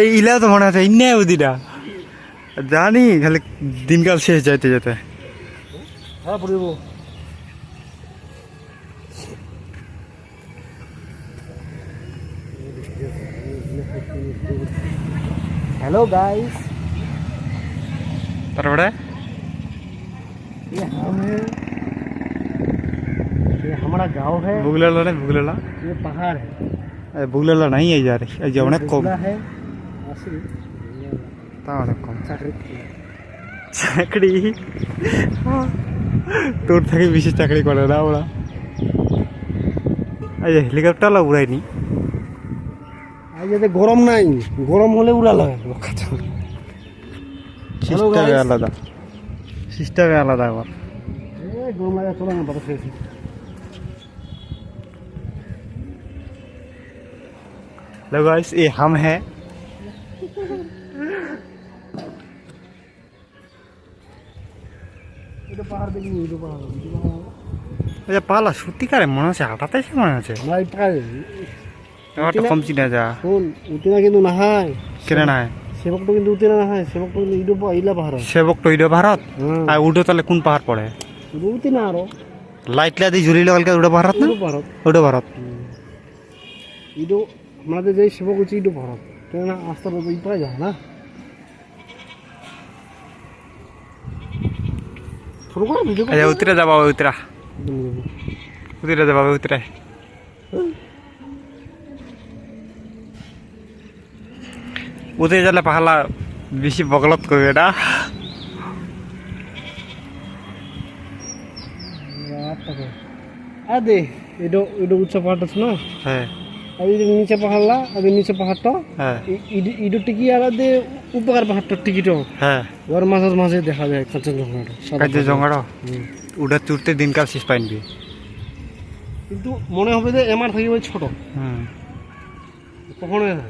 এই ইলাও তো মনে আছে ইন্নে বুদিটা জানি খালি দিনকাল শেষ যাইতে যেতে। হ্যাঁ পড়িব। हेलो गाइस, তারপরে ये हम है, ये हमारा गांव है, বুগলেলা রে বুগলেলা ये पहाड़ है, বুগলেলা নাই এই যারে এই যে অনেক কম बुगला है असली তা অনেক কম चाकरी চাকরি তোর থেকে বেশি চাকরি করে না ওরা। এই যে হেলিকপ্টার উড়াইনি आज ये गरम নাই, गरम হলে উড়ালো সিস্টেমে আলাদা, সিস্টেমে আলাদা আবার। ए गरम লাগে চলো না বাতাস খেয়েছি। हेलो गाइस, ये हम हैं। এটা পাহাড় দেখি, এটা পাহাড় আচ্ছা পালা সত্যিকারে মনে হচ্ছে হাঁটাতে সে মনে হচ্ছে ভাই পাহাড় একটা কমছি না যা শুন উঠিনা কিন্তু নাহায় কেনে নাই সেবকটা কিন্তু উঠিনা নাহায়, সেবকটা কিন্তু ইডো ইলা পাহাড় সেবক টইড ভারত আর উঠো তাহলে কোন পাহাড় পড়ে উঠিনা আরো লাইট লা দিয়ে ঝুলি লাগালকে উঠো ভারত না ইডো পাহাড়, উঠো ভারত ইডো আমাদের যে সেবক হচ্ছে ইডো পাহাড়, কেন না আস্তে আস্তে ই পাওয়া যায় না ছোট করে ভিডিও আচ্ছা উতরে যাবা উতরা উতরে যাবা উতরে উতরে গেলে পাহালা বেশি বগলত করবে না আদে ইডো ইডো উচ্চ পাহাড় আছে না, হ্যাঁ আর ইডো নিচে পাহাড়লা, আর নিচে পাহাড়টা হ্যাঁ ইডো টিকি আর দে উপকার পাহাড়টা টিকিটো হ্যাঁ ওর মাঝে মাঝে দেখা যায় কাঞ্চনজঙ্ঘাটা কাজে জঙ্গড় উড়া চুরতে দিনকাল শেষ পাইনবি কিন্তু মনে হবে যে এমার থেকে ওই ছোট হুম কখনোই না।